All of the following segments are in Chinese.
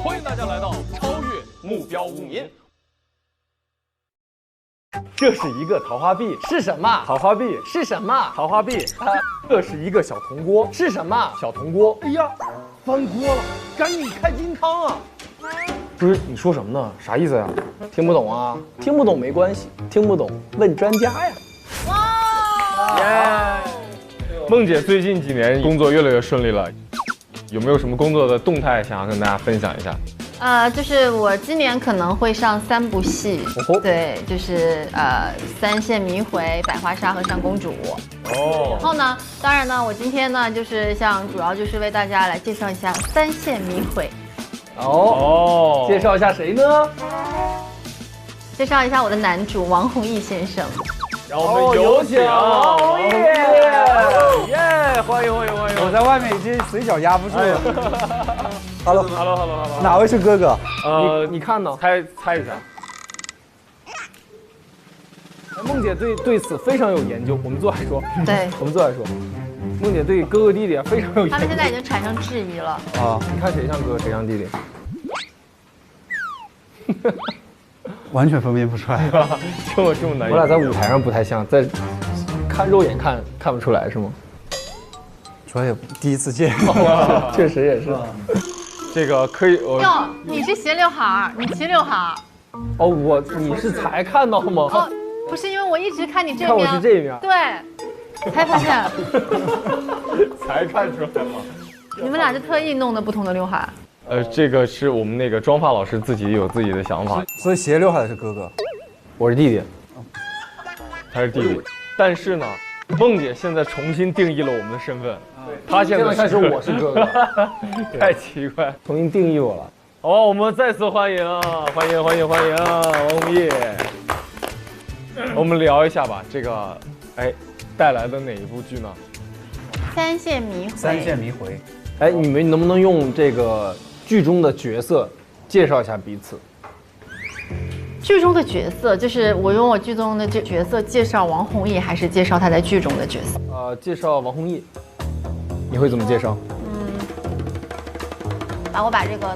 欢迎大家来到超越目标无名。这是一个桃花币，是什么？桃花币是什么？桃花币。这是一个小铜锅，是什么？小铜锅。哎呀，翻锅了，赶紧开金汤啊！不是你说什么呢？啥意思呀？听不懂啊？听不懂没关系，听不懂问专家呀。哇！耶！梦姐最近几年工作越来越顺利了，有没有什么工作的动态想要跟大家分享一下？就是我今年可能会上3部戏，对，就是三线迷回、百花杀和上公主。然后呢，当然呢，我今天呢就是主要就是为大家来介绍一下三线迷回。介绍一下谁呢？介绍一下我的男主王弘毅先生。让我们有请王弘毅！耶！欢迎欢迎欢迎！我在外面已经嘴角压不住了。Hello， 哪位是哥哥？你看呢？猜一下。梦姐对此非常有研究，我们坐来说。对，我们坐来说。梦姐对哥哥弟弟非常有研究。他们现在已经产生质疑了。啊，你看谁像哥哥，谁像弟弟？完全分辨不出来。这么难。我俩在舞台上不太像，在看肉眼看不出来是吗？主要也第一次见。确实也是。这个可以。哟，你是斜刘海儿，你齐刘海儿。哦，你是才看到吗？哦，不是，因为我一直看你这面。看我是这面。对，才发现。才看出来吗？你们俩是特意弄的不同的刘海。这个是我们那个妆发老师自己有自己的想法，所以斜刘海的是哥哥，我是弟弟，他是弟弟。但是呢，梦姐现在重新定义了我们的身份，她现在开始我是哥哥，太奇怪，重新定义我了。好，我们再次欢迎王弘毅。我们聊一下吧，这个带来的哪一部剧呢？三线迷回。三线迷回。你们能不能用这个剧中的角色介绍一下彼此？剧中的角色就是我用我剧中的这角色介绍王弘毅，还是介绍他在剧中的角色？介绍王弘毅，你会怎么介绍？我把这个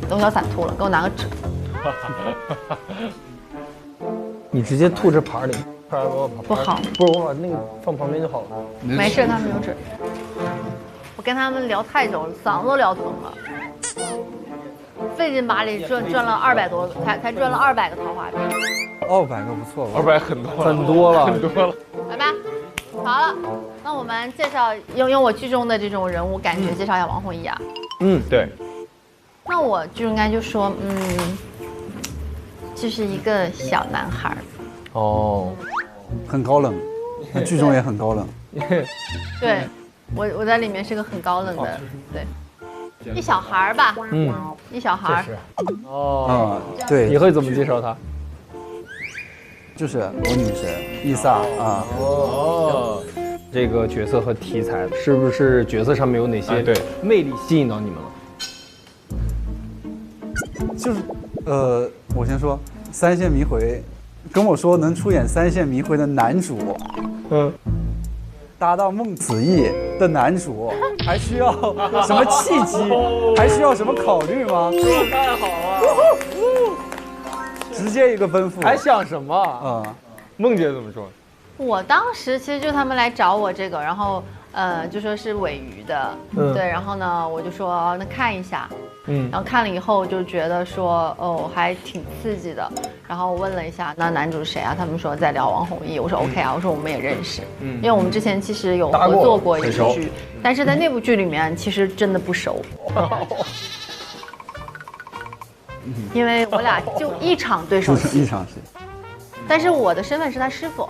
龙角散吐了，给我拿个纸。你直接吐这盘里，不好。不是，我把那个放旁边就好了。没事，他们有纸。我跟他们聊太久了，嗓子都聊疼了，费劲巴力赚了200多个，才赚了200个桃花币。200个不错了，200很多了。来吧，好了，那我们介绍用我剧中的这种人物感觉介绍一下王弘毅啊。对。那我就应该就说，就是一个小男孩。很高冷，那剧中也很高冷。对。我在里面是个很高冷的，对，一小孩儿吧，一小孩儿。对，你会怎么介绍他？就是我女神伊萨啊。这个角色和题材是不是角色上面有哪些魅力吸引到你们了？就是我先说三线迷回，跟我说能出演三线迷回的男主，搭档孟子义的男主，还需要什么契机？还需要什么考虑吗？这太好了，直接一个奔赴。还想什么？梦姐怎么说？我当时其实就他们来找我这个，然后就说是尾鱼的，对，然后呢我就说那看一下，然后看了以后就觉得说还挺刺激的，然后我问了一下那男主是谁啊？他们说在聊王弘毅，我说 OK 啊，我说我们也认识，因为我们之前其实有合作过一部剧，但是在那部剧里面其实真的不熟，因为我俩就一场对手戏，一场戏。但是我的身份是他师傅，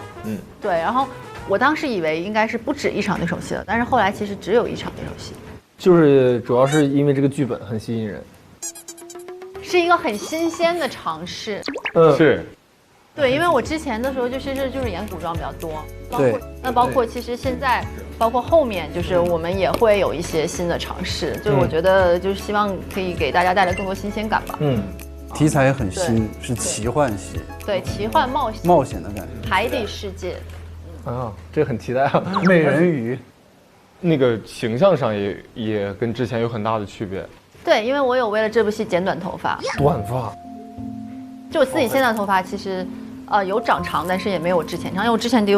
对，然后我当时以为应该是不止一场对手戏了，但是后来其实只有一场对手戏，就是主要是因为这个剧本很吸引人，是一个很新鲜的尝试，是，对，因为我之前的时候就是演古装比较多，对，那包括其实现在包括后面就是我们也会有一些新的尝试，就是我觉得就是希望可以给大家带来更多新鲜感吧，题材也很新，是奇幻系。对，奇幻冒险的感觉。海底世界。啊，这很期待啊！美人鱼，那个形象上也跟之前有很大的区别。对，因为我有为了这部戏剪短头发。短发。就我自己现在的头发其实，有长长，但是也没有我之前长，因为我之前得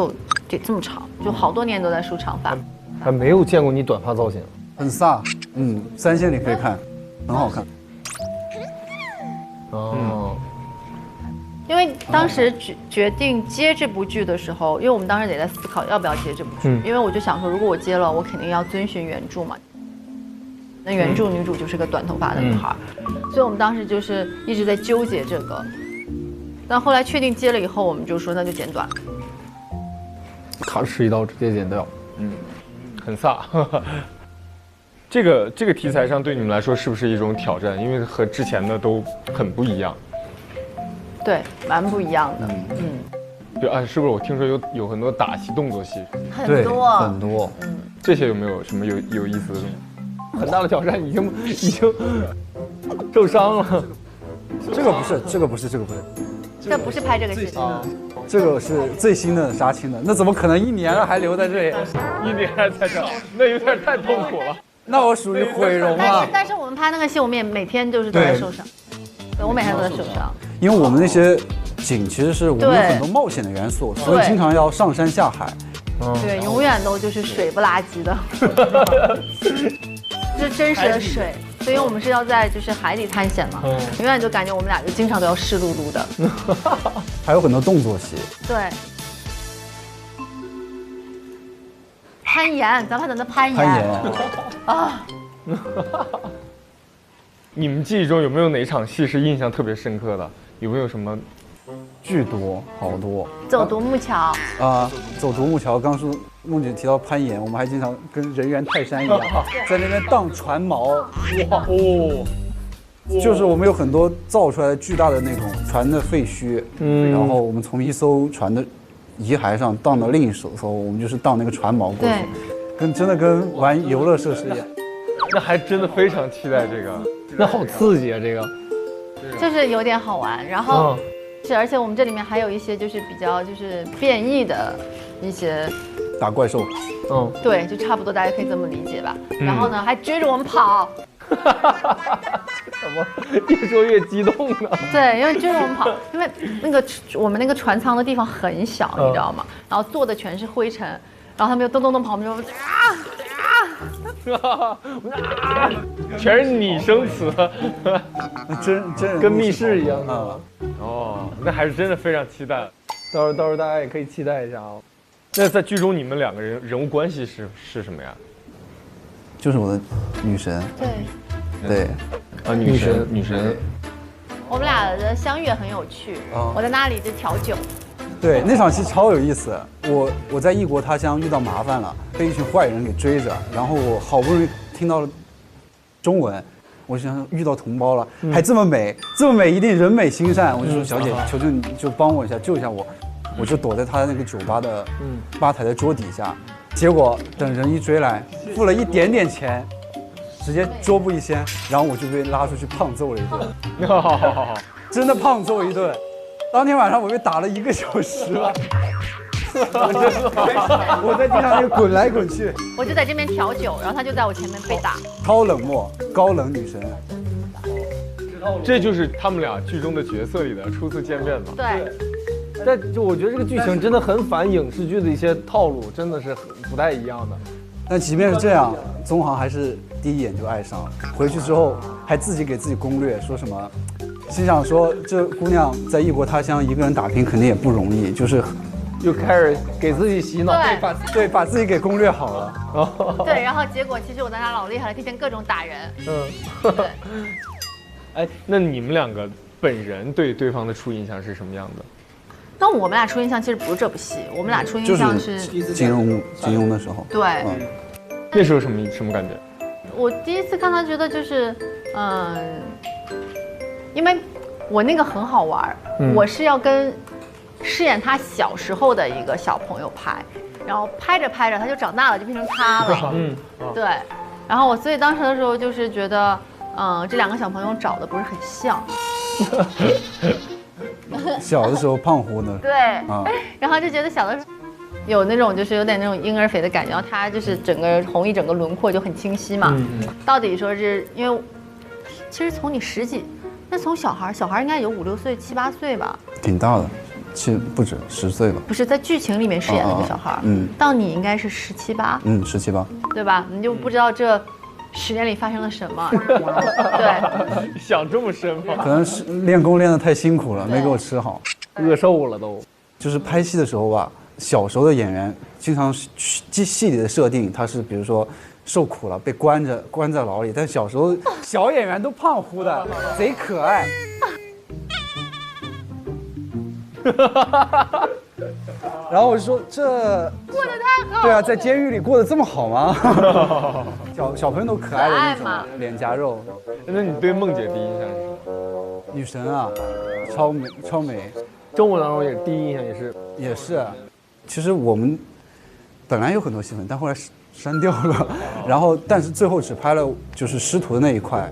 这么长，就好多年都在梳长发。还没有见过你短发造型，很飒。3线你可以看，很好看。哦。因为当时决定接这部剧的时候，因为我们当时也在思考要不要接这部剧，因为我就想说，如果我接了，我肯定要遵循原著嘛。那原著女主就是个短头发的女孩，所以我们当时就是一直在纠结这个。但后来确定接了以后，我们就说那就剪短，咔哧一刀直接剪掉，很飒。这个题材上对你们来说是不是一种挑战？因为和之前的都很不一样。对，蛮不一样的。对啊，是不是我听说有很多打戏、动作戏？很多很多。这些有没有什么有意思的东西？很大的挑战，已经受伤了。这个不是。这不是拍这个戏啊，这个是最新的杀青的，那怎么可能1年了还留在这里？1年还在这，那有点太痛苦了。那我属于毁容啊。但是我们拍那个戏，我们也每天就是都在受伤。对，我每天都在受伤。因为我们那些景其实是我们有很多冒险的元素，所以经常要上山下海。对，永远都就是水不拉几的。这是真实的水，所以我们是要在就是海底探险嘛，永远就感觉我们俩就经常都要湿漉漉的。还有很多动作戏。对。攀岩，咱们等着攀岩。啊。你们记忆中有没有哪场戏是印象特别深刻的？有没有什么？巨多，好多。走独木桥啊，走独木桥。刚说梦姐提到攀岩，我们还经常跟人猿泰山一样，在那边荡船锚。哇哦！就是我们有很多造出来的巨大的那种船的废墟，然后我们从一艘船的遗骸上荡到另一艘，我们就是荡那个船锚过去，真的跟玩游乐设施一样。那还真的非常期待这个，那好刺激啊！这个就是有点好玩，然后。而且我们这里面还有一些就是比较就是变异的一些打怪兽，对，就差不多大家可以这么理解吧。然后呢，还追着我们跑，怎么越说越激动呢？对，因为追着我们跑，因为我们那个船舱的地方很小，你知道吗？然后坐的全是灰尘，然后他们又咚咚咚跑，我们就全是拟声词，真跟密室一样啊。哦，那还是真的非常期待。到时候大家也可以期待一下哦。那在剧中你们两个人物关系是什么呀？就是我的女神。对。啊，女神。我们俩的相遇很有趣。我在那里就调酒。对，那场戏超有意思。我在异国他乡遇到麻烦了，被一群坏人给追着，然后我好不容易听到了中文，我想遇到同胞了，还这么美，一定人美心善。我就说小姐，求求你就帮我一下，救一下我。我就躲在他那个酒吧的吧台的桌底下，结果等人一追来，付了一点点钱，直接桌布一掀，然后我就被拉出去胖揍了一顿。真的胖揍一顿。当天晚上我被打了1个小时了。我在地上那个滚来滚去，我就在这边调酒，然后他就在我前面被打，超冷漠，高冷女神。这就是他们俩剧中的角色里的初次见面嘛？对。但就我觉得这个剧情真的很反影视剧的一些套路，真的是不太一样的。但即便是这样，宗航还是第一眼就爱上了。回去之后还自己给自己攻略，说什么，心想说这姑娘在异国他乡一个人打拼肯定也不容易，就是又开始给自己洗脑，把自己给攻略好了。对，然后结果其实我在那老厉害了，天天各种打人。对。哎，那你们两个本人对对方的初印象是什么样的？那我们俩初印象其实不是这部戏，我们俩初印象是金庸的时候。对。那时候什么感觉？我第一次看他觉得就是，因为我那个很好玩，我是要跟饰演他小时候的一个小朋友拍，然后拍着拍着他就长大了，就变成他了。对。然后所以当时的时候就是觉得，这2个小朋友找的不是很像，小的时候胖乎的。对，然后就觉得小的时候有那种就是有点那种婴儿肥的感觉，然后他就是整个红一整个轮廓就很清晰嘛。到底说是因为，其实从你10几，那从小孩应该有5、6岁、7、8岁吧？挺大的，其实不止10岁吧。不是在剧情里面饰演那个小孩，到你应该是17、8，17、8，对吧？你就不知道这10年里发生了什么。对，想这么深吗？可能是练功练得太辛苦了，没给我吃好，饿瘦了都。就是拍戏的时候吧，小时候的演员经常戏里的设定，他是比如说受苦了，被关在牢里，但小时候小演员都胖乎的，贼可爱。然后我就说这过得太好。对啊，在监狱里过得这么好吗？小朋友都可爱的那种脸颊肉。那你对梦姐第一印象是什么？女神啊，超美。中文当中也第一印象也是。其实我们本来有很多戏份，但后来删掉了。然后但是最后只拍了就是师徒的那一块。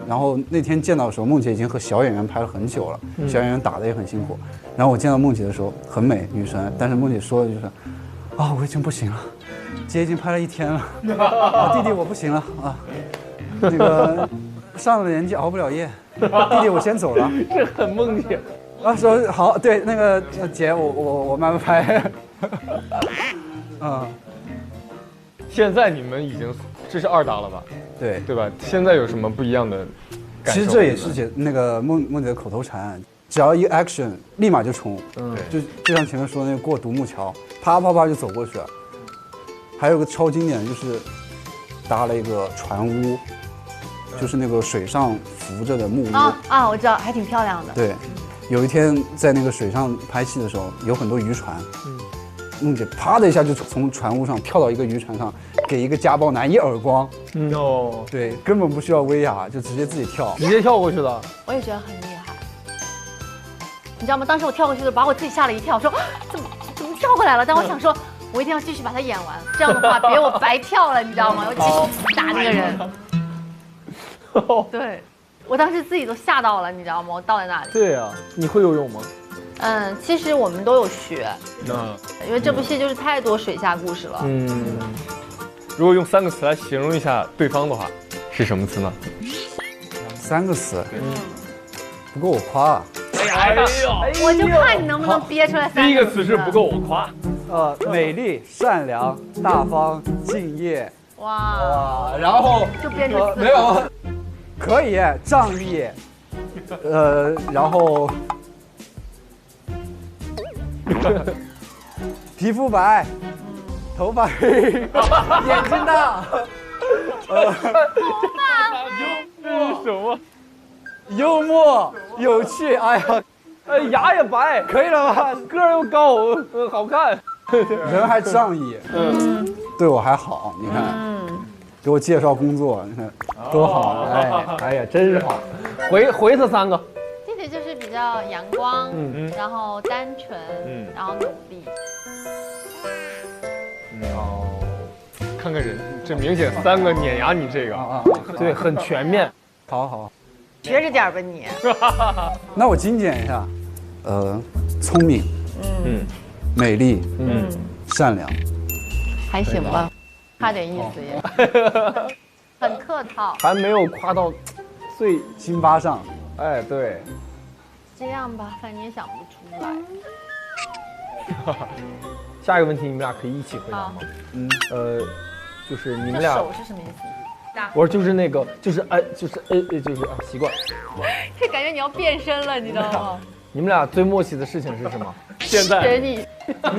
然后那天见到的时候，梦姐已经和小演员拍了很久了，小演员打得也很辛苦。然后我见到梦姐的时候，很美女神，但是梦姐说的就是，啊，我已经不行了，姐已经拍了1天了，弟弟我不行了啊，那个上了年纪熬不了夜，弟弟我先走了。这很梦姐啊，说好，对，那个姐我慢慢拍。现在你们已经这是2档了吧？对吧？现在有什么不一样的感受？其实这也是那个梦姐的口头禅，只要一 action 立马就冲。就像前面说的那个过独木桥，啪啪啪就走过去了。还有个超经典的就是搭了一个船屋，就是那个水上浮着的木屋。我知道，还挺漂亮的。对，有一天在那个水上拍戏的时候，有很多渔船。梦姐啪的一下就从船屋上跳到一个渔船上，给一个家暴男一耳光。对，根本不需要威亚，就直接自己跳，直接跳过去了。我也觉得很厉害，你知道吗？当时我跳过去的时候，把我自己吓了一跳，说怎么跳过来了？但我想说，我一定要继续把它演完，这样的话别我白跳了，你知道吗？我继续打那个人。对，我当时自己都吓到了，你知道吗？我倒在那里。对啊，你会游泳吗？其实我们都有学，因为这部戏就是太多水下故事了。如果用3个词来形容一下对方的话，是什么词呢？3个词，不够我夸。我就看你能不能憋出来3个词。第一个词是不够我夸，美丽、善良、大方、敬业。哇，然后就变成没有，可以仗义，然后。皮肤白，头发黑，眼睛大，这是什么？幽默、有趣，哎呀，牙也白，可以了吧？个儿又高，好看，人还仗义，对我还好，你看，给我介绍工作，你看多好，哎呀，真是好，回他3个。弟弟就是比较阳光，然后单纯，然后努力。看看人，这明显3个碾压你这个，对，很全面。好，学着点吧你。那我精简一下，聪明，美丽，善良，还行吧，差点意思也，很客套，还没有夸到最辛巴上。哎，对。这样吧，反正也想不出来。下一个问题你们俩可以一起回答吗？就是你们俩手是什么意思？我说就是那个，就是习惯。这感觉你要变身了，你知道吗？你们俩最默契的事情是什么？现在学你，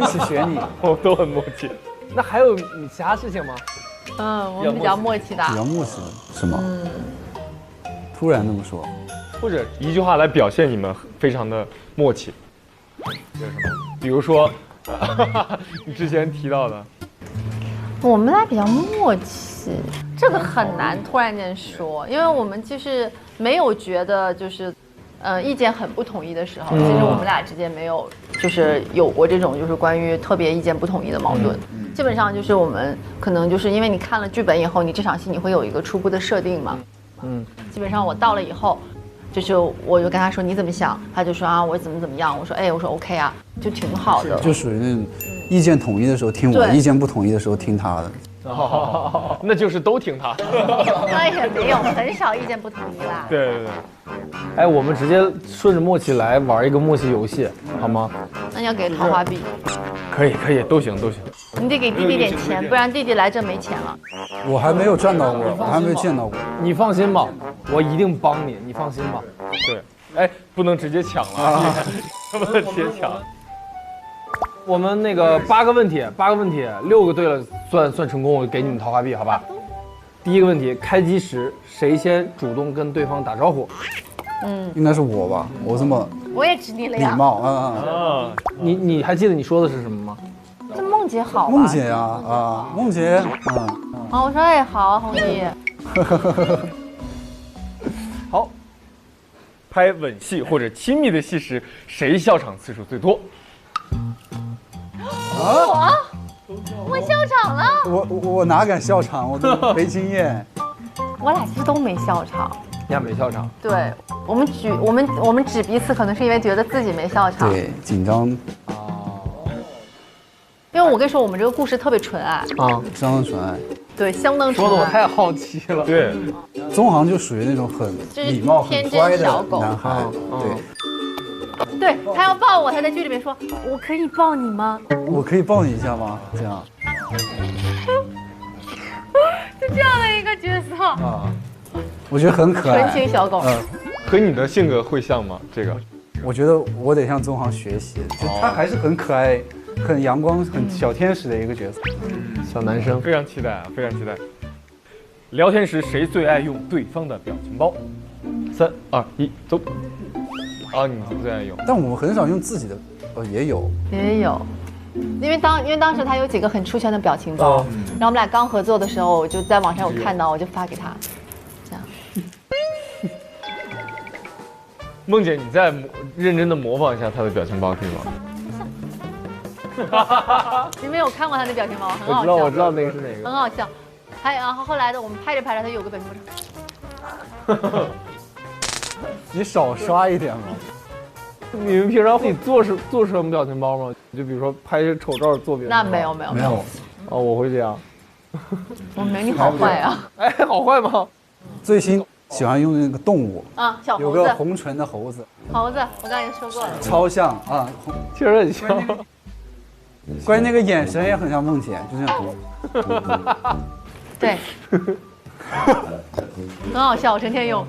一起学你，我都很默契。那还有你其他事情吗？我们比较默契的。比较默契的是吗？突然这么说，或者一句话来表现你们非常的默契，有什么？比如说，你之前提到的，我们俩比较默契，这个很难突然间说，因为我们就是没有觉得就是意见很不统一的时候，其实我们俩之间没有就是有过这种就是关于特别意见不统一的矛盾。基本上就是我们可能就是因为你看了剧本以后，你这场戏你会有一个初步的设定嘛。基本上我到了以后，就是我就跟他说你怎么想，他就说啊我怎么样，我说哎我说 OK 啊，就挺好的。就属于那种意见统一的时候听我，意见不统一的时候听他的。那就是都听他。那也没有，很少意见不统一啦。对对对。哎，我们直接顺着默契来玩一个默契游戏，好吗？那你要给桃花币。可以，都行。你得给弟弟点钱，不然弟弟来这没钱了。我还没有赚到过，我还没有见到过。你放心吧，我一定帮你，你放心吧。对，哎，不能直接抢了，不能直接抢。我们那个8个问题，6个对了算成功，我给你们桃花币，好吧？第一个问题，开机时谁先主动跟对方打招呼？应该是我吧，我这么我也指你了呀。礼貌，你还记得你说的是什么吗？这梦姐好吧？梦姐呀，梦姐，啊，我说哎好，红姨。好，拍吻戏或者亲密的戏时，谁笑场次数最多？我笑场了。我哪敢笑场，我都没经验。我俩其实都没笑场。你俩没笑场？对，我们指彼此，可能是因为觉得自己没笑场。对，紧张。因为我跟你说，我们这个故事特别纯爱啊，相当纯爱。对，相当纯爱。说的我太好奇了。对，宗航就属于那种很礼貌、很乖的男孩。对，他要抱我，他在剧里面说：“我可以抱你吗？”我可以抱你一下吗？这样。就这样的一个角色啊，我觉得很可爱。纯情小狗。和你的性格会像吗？这个，我觉得我得向宗航学习，就他还是很可爱、很阳光、很小天使的一个角色。小男生，非常期待啊，非常期待。聊天时谁最爱用对方的表情包？3、2、1，走。你最爱用，但我们很少用自己的，也有，因为当时他有几个很出圈的表情包，然后我们俩刚合作的时候，我就在网上有看到，我就发给他，这样。梦姐，你再认真的模仿一下他的表情包可以吗？你没有看过他的表情包，很好笑。我知道那个是哪个，很好笑。然后后来的我们拍着，他有个表情包。你少刷一点嘛。你们平常会做什么表情包吗？就比如说拍些丑照做表情包。那没有。我会这样。我没你好坏啊！哎，好坏吗？最新喜欢用那个动物啊，小猴子，有个红唇的猴子。猴子，我刚才说过了。超像啊，确实很像。关于那个眼神也很像梦姐，就这样。对。很好笑，我成天用。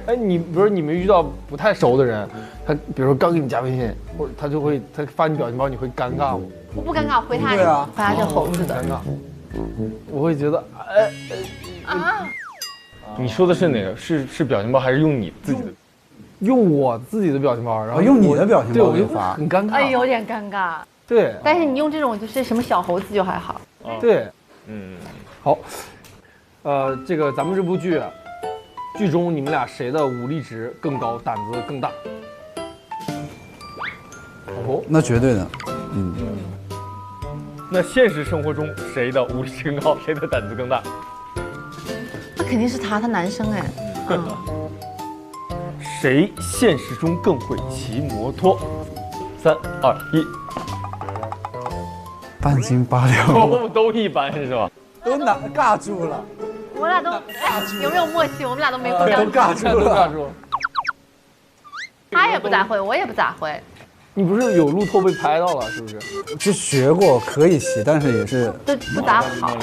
哎，比如说你们遇到不太熟的人，他比如说刚给你加微信，或者他发你表情包，你会尴尬吗？我不尴尬，回他对啊，回他这猴子的。尴尬。我会觉得你说的是哪个？是表情包还是用你自己的？用我自己的表情包，然后用你的表情包我就发，很尴尬。哎，有点尴尬。对。但是你用这种就是什么小猴子就还好。对。好。这个咱们这部剧中你们俩谁的武力值更高，胆子更大？那绝对的。那现实生活中谁的武力值更高，谁的胆子更大？那肯定是他男生哎。谁现实中更会骑摩托？3、2、1，半斤八两。都一般是吧？都尬住了。我俩都有没有默契？我们俩都没互相都尬住了。他也不咋会，我也不咋会。你不是有路透被拍到了，是不是？就学过，可以骑，但是也是都不咋好。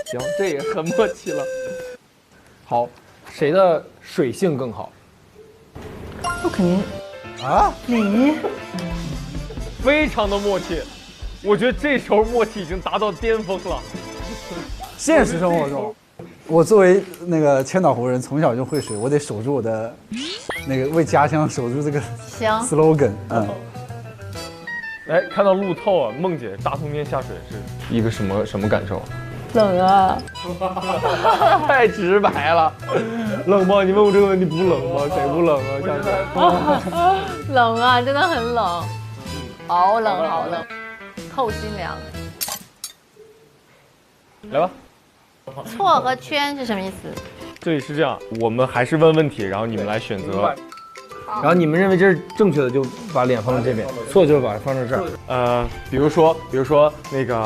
行，这也很默契了。好，谁的水性更好？那肯定你非常的默契，我觉得这时候默契已经达到巅峰了。现实生活中，我作为那个千岛湖人，从小就会水，我得守住我的那个为家乡守住这个 slogan。哎，看到路透啊，梦姐大冬天下水是一个什么感受？冷啊！太直白了，冷吗？你问我这个问题不冷吗？谁不冷啊？下水。冷啊，真的很冷，好冷好冷，透心凉。来吧。错和圈是什么意思？这里是这样，我们还是问问题，然后你们来选择。然后你们认为这是正确的，就把脸放在这边；错就是把它放在这儿。比如说那个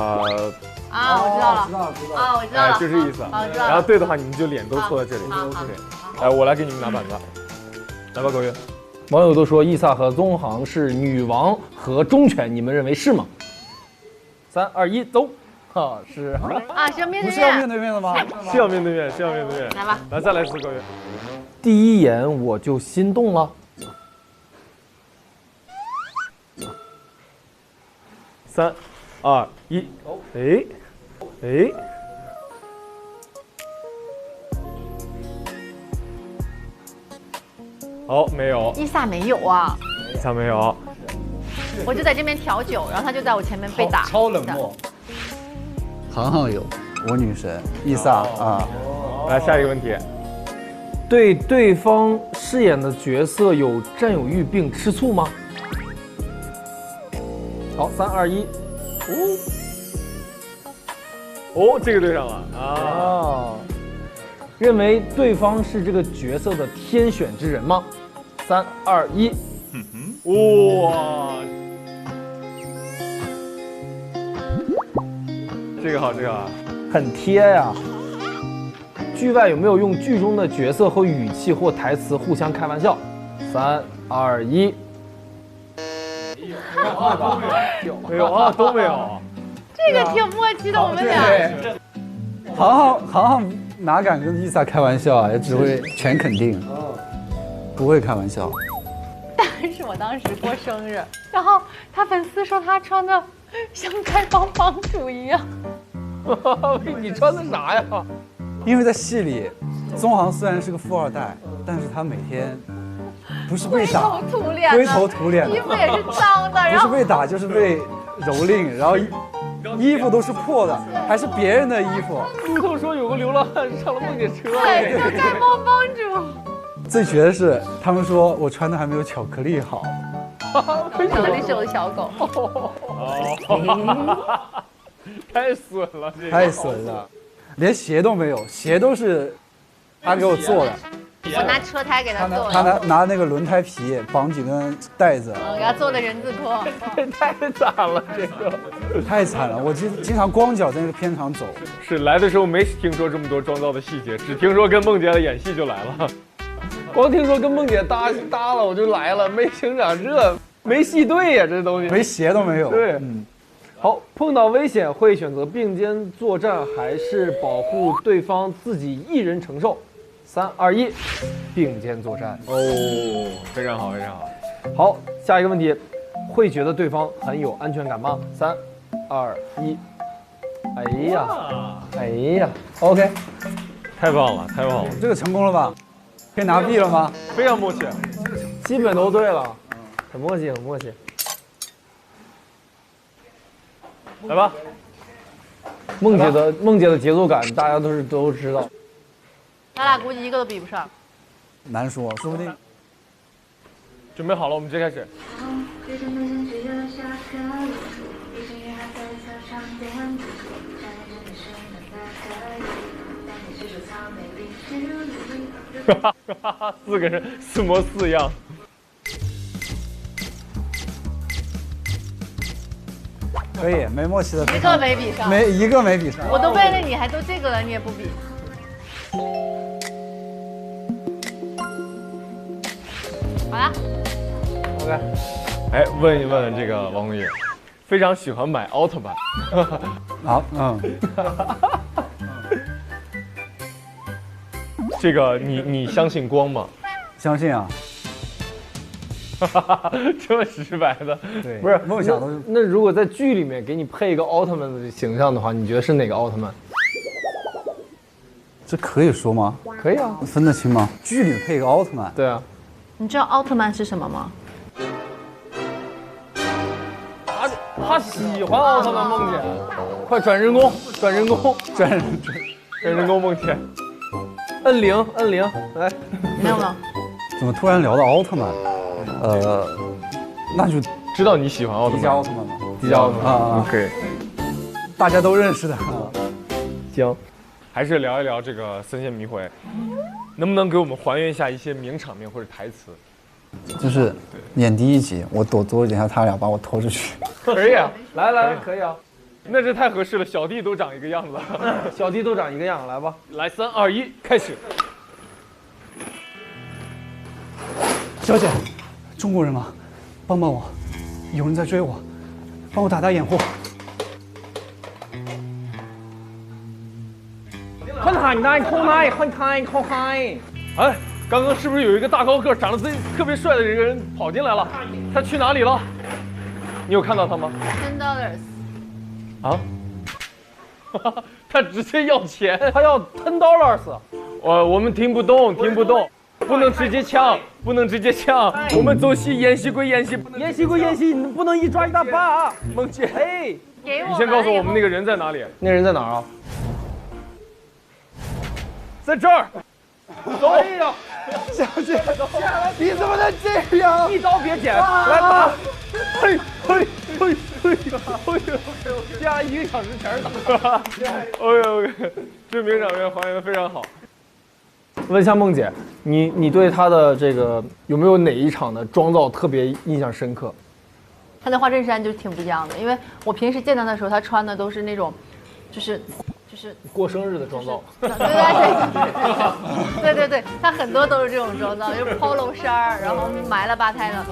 啊，我知道了，啊，我知道了，就这意思。啊，知道了。然后对的话，你们就脸都凑在这里。对，我来给你们拿板子，来吧，各位。网友都说伊萨和宗航是女王和忠犬，你们认为是吗？3、2、1，走！啊，是啊，是要面对面。不是要面对面的吗？是要面对面，是要面对面。来吧，来再来一次，各位。第一眼我就心动了。3、2、1，哎，好，没有，伊萨没有啊，伊萨没有，我就在这边调酒，然后他就在我前面被打，超冷漠。航航有，我女神伊萨啊。来下一个问题，对对方饰演的角色有占有欲并吃醋吗？好，3、2、1，哦，这个对上了啊！认为对方是这个角色的天选之人吗？3、2、1，哇，这个好，这个好，很贴呀。剧外有没有用剧中的角色和语气或台词互相开玩笑？3、2、1，没有啊，都没有。这个挺默契的，我们俩。航航哪敢跟伊萨开玩笑啊？也只会全肯定，不会开玩笑。但是我当时过生日，然后他粉丝说他穿的像丐帮帮主一样。你穿的啥呀？因为在戏里，宗航虽然是个富二代，但是他每天不是被打，灰头土脸的，衣服也是脏的，不是被打就是被蹂躏，然后衣服都是破的，还是别人的衣服。路透说有个流浪汉上了梦姐车，对，像丐帮帮主。最绝的是，他们说我穿的还没有巧克力好。巧克力是我的小狗。太损了，这个太损了，连鞋都没有，鞋都是他给我做的。我拿车胎给他做的。他拿那个轮胎皮绑几根带子，给他做的人字拖。太惨了，这个太惨了。我经常光脚在那个片场走。是来的时候没听说这么多妆造的细节，只听说跟梦洁的演戏就来了。光听说跟梦姐搭了我就来了，没听讲这没戏对呀，这东西没鞋都没有。对，好，碰到危险会选择并肩作战，还是保护对方自己一人承受？3、2、1，并肩作战。哦，非常好，非常好。好，下一个问题，会觉得对方很有安全感吗？3、2、1，哎呀 ，OK， 太棒了，太棒了，这个成功了吧？可以拿币了吗？非常默契，基本都对了，很默契，很默契。来吧，梦姐的节奏感，大家都知道。咱俩估计一个都比不上。难说，说不定。准备好了，我们直接开始。4个人4模4样。可以，没默契的。一个没比上。没一个没比上。我都为了你还做这个了，你也不比。好了。OK。哎，问一问这个王宏宇，非常喜欢买奥特曼。好，这个你相信光吗？相信啊。这么直白的，对，不是梦想都是。那如果在剧里面给你配一个奥特曼的形象的话，你觉得是哪个奥特曼？这可以说吗？可以啊，分得清吗？剧里配个奥特曼。对啊。你知道奥特曼是什么吗？他喜欢奥特曼，梦姐，快转人工，转人工，转人工，梦姐，摁铃，来，没有。怎么突然聊到奥特曼？那就知道你喜欢奥特曼。迪迦奥特曼吗？迪迦奥特曼啊，可以，大家都认识的。行，还是聊一聊这个三线迷回，能不能给我们还原一下一些名场面或者台词？就是演第一集，我躲一下他俩把我拖出去。可以啊，来，可以啊。那这太合适了，小弟都长一个样子，小弟都长一个样，来吧，来3、2、1，开始。小姐，中国人吗？帮帮我，有人在追我，帮我打掩护。很嗨！哎，刚刚是不是有一个大高个、长得特别帅的一个人跑进来了？他去哪里了？你有看到他吗$10。啊？他直接要钱，他要$10。我们听不懂，不能直接抢，我们走戏，演戏归演戏，演戏归演戏，你不能一抓一大把。梦姐，哎，你先告诉我们那个人在哪里？那人在哪儿啊？在这儿。走。哎呀，小姐，你怎么能这样？一刀别剪，来吧。嘿，加1个小时全是打。OK， 这名场面还原的非常好。问一下梦姐，你对她的这个有没有哪一场的妆造特别印象深刻？她那花衬衫就挺不一样的，因为我平时见她的时候，她穿的都是那种，就是过生日的妆造。对，她很多都是这种妆造，就是 polo 衫然后埋了吧胎的。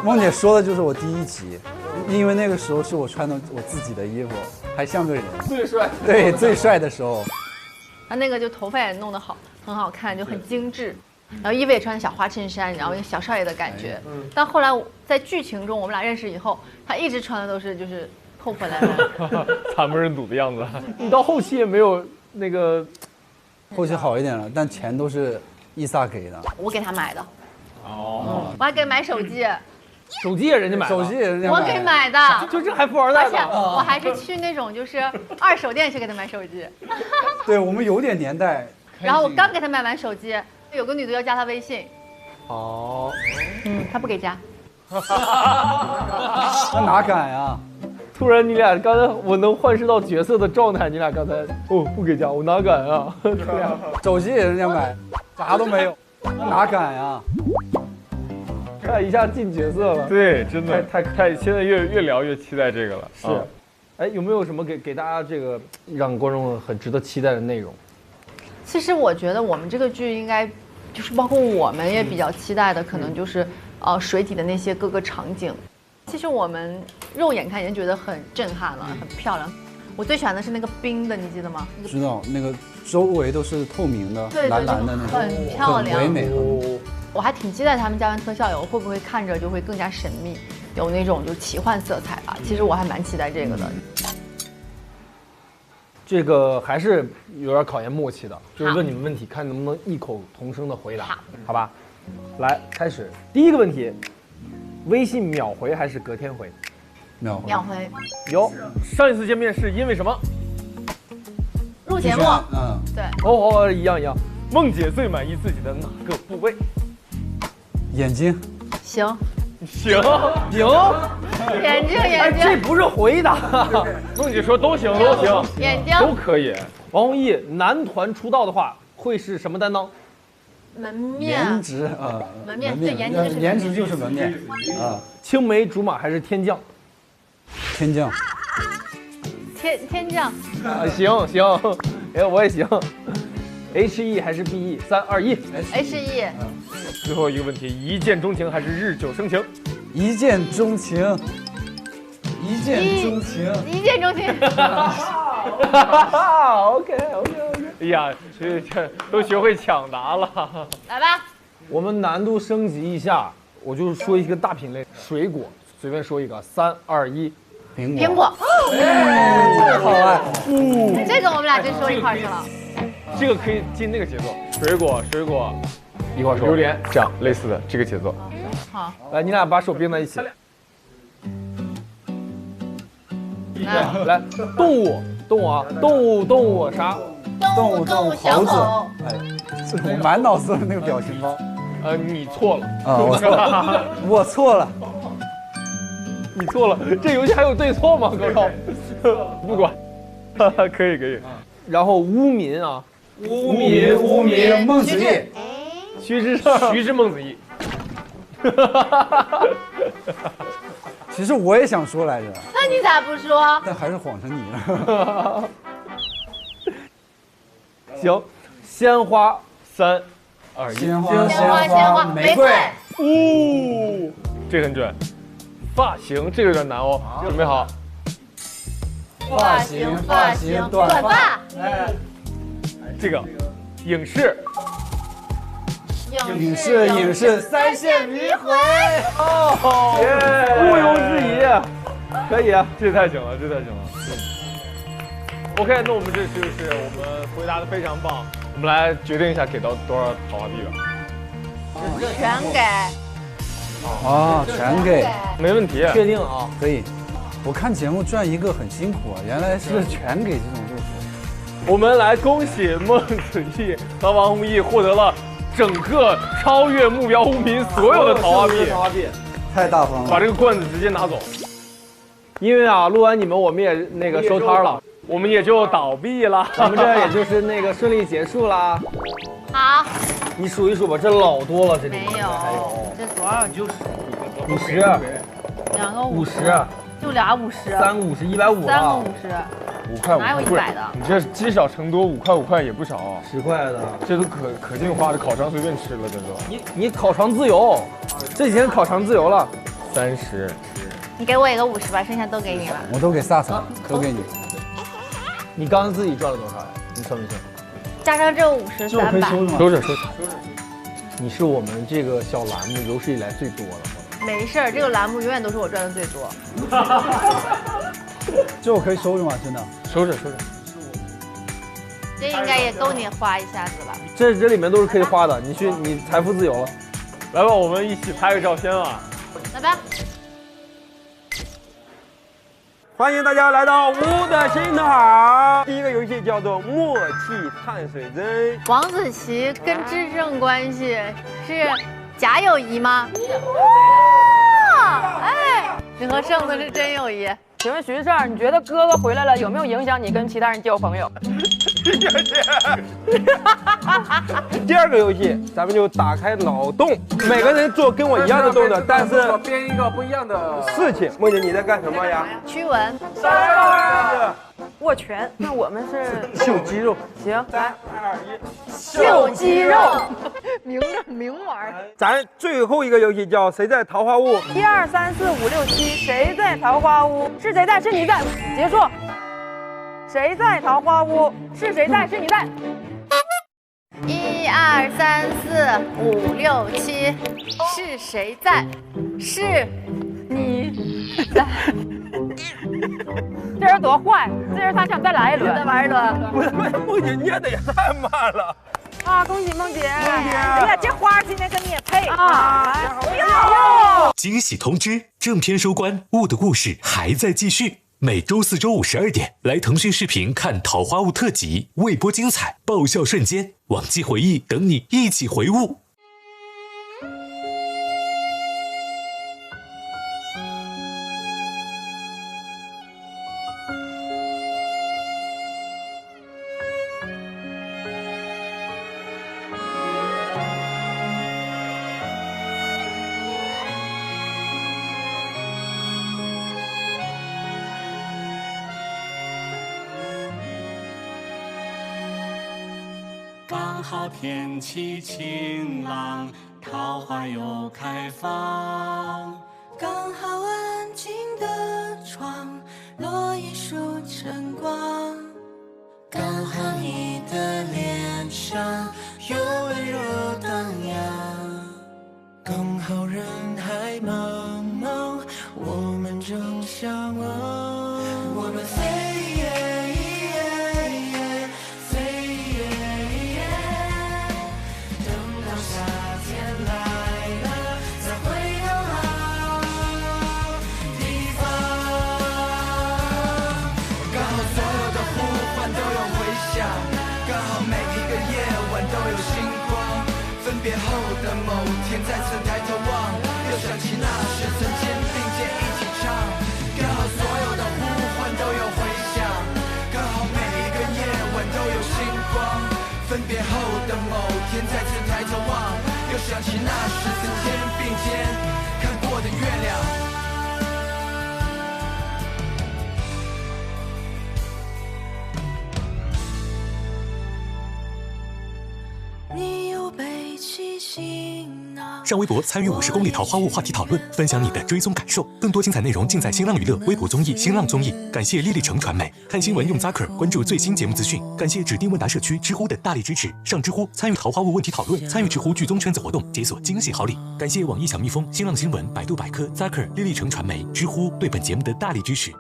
梦姐说的就是我第一集，因为那个时候是我穿的我自己的衣服，还像个人。最帅。对，最帅的时候。她那个就头发也弄得好，很好看，就很精致。然后衣服也穿的小花衬衫，然后有小少爷的感觉。但后来在剧情中我们俩认识以后，她一直穿的都是就是破破烂烂、惨不忍睹的样子。你到后期也没有那个，后期好一点了，但钱都是伊萨给的。我给她买的。哦。我还给买手机。手机也人家买，手机也人家买。我给买的。就这还富二代而且我还是去那种就是二手店去给她买手机。对，我们有点年代。然后我刚给她买完手机，有个女的要加她微信。哦。她不给加。那哪敢呀？突然你俩刚才我能幻视到角色的状态，你俩刚才不给加，我哪敢啊？对呀，手机也人家买，啥都没有，哪敢呀？一下进角色了。对，真的太，现在越聊越期待这个了。是，哎，有没有什么给大家这个让观众很值得期待的内容？其实我觉得我们这个剧应该，就是包括我们也比较期待的，可能就是水底的那些各个场景。其实我们肉眼看已经觉得很震撼了，很漂亮。我最喜欢的是那个冰的，你记得吗？知道，那个周围都是透明的，对，蓝蓝的那种，很漂亮，很唯美。我还挺期待他们加完特效以后会不会看着就会更加神秘，有那种就是奇幻色彩吧。其实我还蛮期待这个的。这个还是有点考验默契的，就是问你们问题，看能不能异口同声的回答，好吧？来，开始第一个问题，微信秒回还是隔天回？秒回。有，上一次见面是因为什么？录节目。对。哦，一样。梦姐最满意自己的哪个部位？眼睛。行。眼睛。这不是回答。梦姐说都行。眼睛都可以。王弘毅，男团出道的话会是什么担当？门面。颜值门面对，颜值就是门面啊。青梅竹马还是天降？天降。天降。行，哎，我也行。HE 还是 BE？ 3、2、1。HE。最后一个问题，一见钟情还是日久生情？一见钟情。OK。哎呀，这都学会抢答了。来吧，我们难度升级一下，我就说一个大品类，水果，随便说一个。3、2、1。苹果。好啊。这个我们俩真说一块去了。这个可以进那个节奏，水果一块说，榴莲这样类似的这个节奏。好，来，你俩把手并在一起。来，动物啥？动物猴子。哎，我满脑子的那个表情包。你错了啊！我错了。你错了。这游戏还有对错吗，高超？不管。可以。然后乌民啊，乌民孟子义，徐志胜，徐志孟子义。其实我也想说来着，那你咋不说？但还是晃成你了。行，鲜花3、2、1，鲜花，玫瑰。哦，这很准。发型这个有点难哦，准备好。发型，短发。哎，这个影视。影视三线迷回哦，毋庸置疑，可以啊，这太行了。OK， 那我们这次就是我们回答的非常棒，我们来决定一下给到多少桃花币吧。全给。全给，没问题，确定啊，可以。我看节目赚一个很辛苦啊，原来是全给这种路数。我们来恭喜孟子义和王弘毅获得了整个超越目标无名所有的桃花币，太大方了，把这个罐子直接拿走。因为啊，录完你们我们也那个收摊了，我们也就倒闭了，我们这也就是那个顺利结束啦。好，你数一数吧，这老多了，这里没有，这多少？你就数50，2个50，就俩50，3个50，150了，3个50， 5块，哪有100的？你这积少成多，5块也不少，10块的，这都可劲花，这烤肠随便吃了，这都。你烤肠自由，这几天烤肠自由了，30。你给我一个50吧，剩下都给你了。我都给萨萨，都给你。你刚刚自己赚了多少呀？你算没算？加上这50，300。收着。你是我们这个小栏目有史以来最多的。没事儿，这个栏目永远都是我赚的最多。这我可以收着吗？真的？收着。这应该也够你花一下子了。这里面都是可以花的，你财富自由了。来吧，我们一起拍个照片吧。来吧。欢迎大家来到屋的心头好。第一个游戏叫做默契探水针。王子奇跟智胜关系是假友谊吗？哇，哎，你和胜子是真友谊。请问徐胜，你觉得哥哥回来了有没有影响你跟其他人交朋友？第二个游戏，咱们就打开脑洞，每个人做跟我一样的动作，但是编一个不一样的事情。梦姐你在干什么呀？驱蚊。握拳。那我们是秀肌肉。行，来秀肌肉，明玩。咱最后一个游戏叫谁在桃花坞？1、2、3、4、5、6、7，谁在桃花坞？是谁在？是你在。结束。谁在桃花坞？是谁在？是你在。1、2、3、4、5、6、7，是谁在？是你在。这人多坏！这人他想再来一轮，再玩一轮。梦姐念的也太慢了啊！恭喜梦姐！哎呀，这花今天跟你也配啊！惊喜通知：正片收官，雾的故事还在继续。每周4、周5 12点，来腾讯视频看《桃花坞》特辑，未播精彩，爆笑瞬间，往季回忆等你一起回悟。刚好天气晴朗，桃花又开放，刚好安静的窗，落一束晨光，刚好你的脸上有温柔荡漾，刚好人海茫茫，我们正相望，我们飞。别后的某天，再次抬头望，又想起那时曾肩并肩一起唱。刚好所有的呼唤都有回响，刚好每一个夜晚都天再次抬头望，又想起那时曾肩并肩看过的月亮。你又背起行囊。上微博参与50公里桃花坞话题讨论，分享你的追踪感受。更多精彩内容尽在新浪娱乐微博综艺、新浪综艺。感谢丽丽城传媒，看新闻用 Zaker 关注最新节目资讯。感谢指定问答社区知乎的大力支持。上知乎参与桃花坞问题讨论，参与知乎剧综圈子活动，解锁惊喜好礼。感谢网易小蜜蜂、新浪新闻、百度百科、Zaker、丽丽城传媒、知乎对本节目的大力支持。